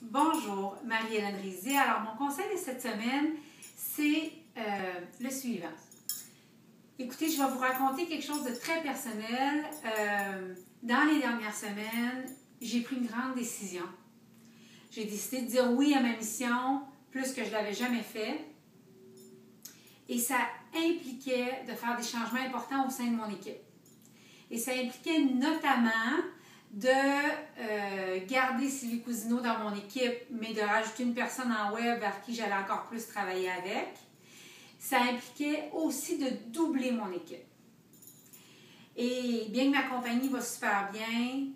Bonjour, Marie-Hélène Rizzi. Alors, mon conseil de cette semaine, c'est le suivant. Écoutez, je vais vous raconter quelque chose de très personnel. Dans les dernières semaines, j'ai pris une grande décision. J'ai décidé de dire oui à ma mission, plus que je ne l'avais jamais fait. Et ça impliquait de faire des changements importants au sein de mon équipe. Et ça impliquait notamment de garder Sylvie Cousineau dans mon équipe, mais de rajouter une personne en web vers qui j'allais encore plus travailler avec. Ça impliquait aussi de doubler mon équipe. Et bien que ma compagnie va super bien,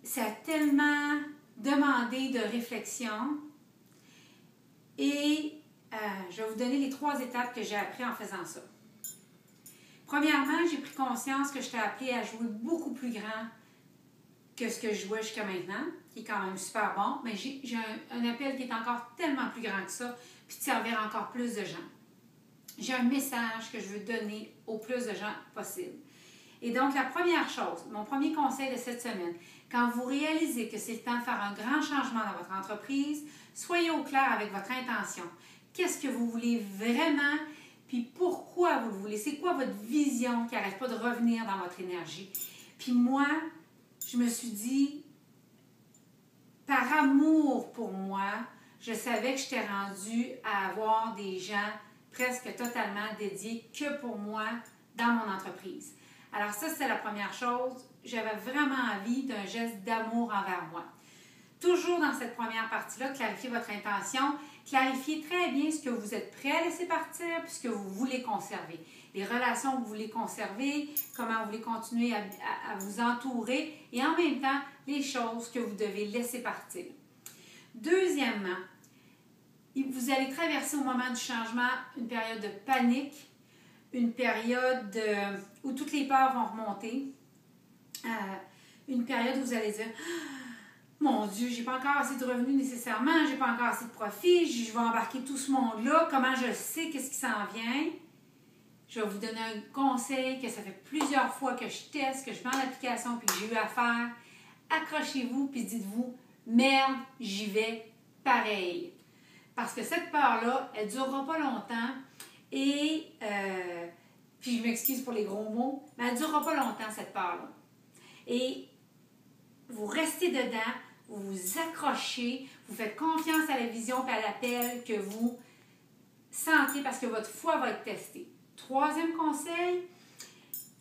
ça a tellement demandé de réflexion. Et je vais vous donner les 3 étapes que j'ai apprises en faisant ça. Premièrement, j'ai pris conscience que j'étais appelée à jouer beaucoup plus grand que ce que je jouais jusqu'à maintenant, qui est quand même super bon, mais j'ai un appel qui est encore tellement plus grand que ça, puis de servir encore plus de gens. J'ai un message que je veux donner au plus de gens possible. Et donc, la première chose, mon premier conseil de cette semaine, quand vous réalisez que c'est le temps de faire un grand changement dans votre entreprise, soyez au clair avec votre intention. Qu'est-ce que vous voulez vraiment? Puis pourquoi vous le voulez? C'est quoi votre vision qui n'arrête pas de revenir dans votre énergie? Puis moi, je me suis dit, par amour pour moi, je savais que j'étais rendue à avoir des gens presque totalement dédiés que pour moi dans mon entreprise. Alors ça, c'est la première chose. J'avais vraiment envie d'un geste d'amour envers moi. Toujours dans cette première partie-là, clarifiez votre intention. Clarifiez très bien ce que vous êtes prêt à laisser partir puis ce que vous voulez conserver. Les relations que vous voulez conserver, comment vous voulez continuer à vous entourer et en même temps, les choses que vous devez laisser partir. Deuxièmement, vous allez traverser au moment du changement une période de panique, une période où toutes les peurs vont remonter, une période où vous allez dire « Mon Dieu, j'ai pas encore assez de revenus nécessairement, j'ai pas encore assez de profit, je vais embarquer tout ce monde-là, comment je sais qu'est-ce qui s'en vient? » Je vais vous donner un conseil que ça fait plusieurs fois que je teste, que je mets en application puis que j'ai eu à faire. Accrochez-vous puis dites-vous « Merde, j'y vais pareil. » Parce que cette peur-là, elle ne durera pas longtemps et, puis je m'excuse pour les gros mots, mais elle ne durera pas longtemps cette peur-là. Et vous restez dedans, vous vous accrochez, vous faites confiance à la vision et à l'appel que vous sentez parce que votre foi va être testée. Troisième conseil,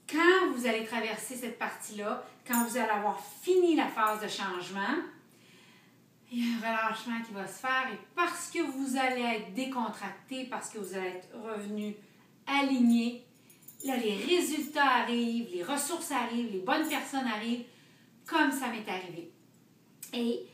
quand vous allez traverser cette partie-là, quand vous allez avoir fini la phase de changement, il y a un relâchement qui va se faire et parce que vous allez être décontracté, parce que vous allez être revenu aligné, là les résultats arrivent, les ressources arrivent, les bonnes personnes arrivent, comme ça m'est arrivé. Et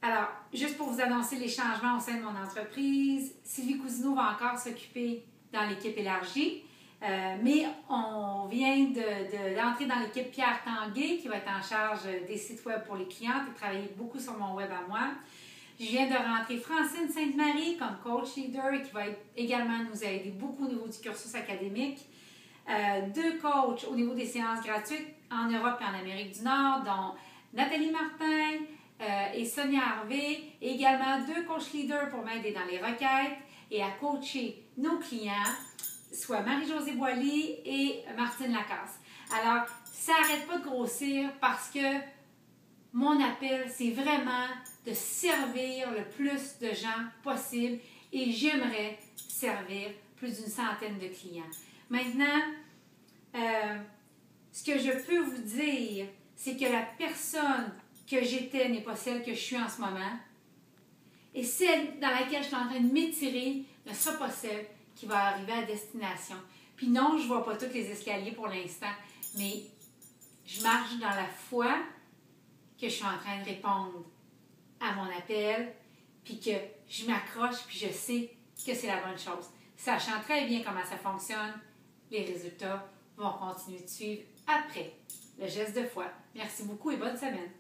alors, juste pour vous annoncer les changements au sein de mon entreprise, Sylvie Cousineau va encore s'occuper dans l'équipe élargie, mais on vient d'entrer dans l'équipe Pierre Tanguay qui va être en charge des sites web pour les clientes et travailler beaucoup sur mon web à moi. Je viens de rentrer Francine Sainte-Marie comme coach leader et qui va également nous aider beaucoup au niveau du cursus académique. 2 coachs au niveau des séances gratuites en Europe et en Amérique du Nord, dont Nathalie Martin et Sonia Harvey, et également 2 coach leaders pour m'aider dans les requêtes et à coacher nos clients, soit Marie-Josée Boily et Martine Lacasse. Alors, ça n'arrête pas de grossir parce que mon appel, c'est vraiment de servir le plus de gens possible et j'aimerais servir plus d'une centaine de clients. Maintenant, ce que je peux vous dire, c'est que la personne que j'étais n'est pas celle que je suis en ce moment. Et celle dans laquelle je suis en train de m'étirer ne sera pas celle qui va arriver à destination. Puis non, je ne vois pas tous les escaliers pour l'instant, mais je marche dans la foi que je suis en train de répondre à mon appel, puis que je m'accroche, puis je sais que c'est la bonne chose. Sachant très bien comment ça fonctionne, les résultats vont continuer de suivre après le geste de foi. Merci beaucoup et bonne semaine.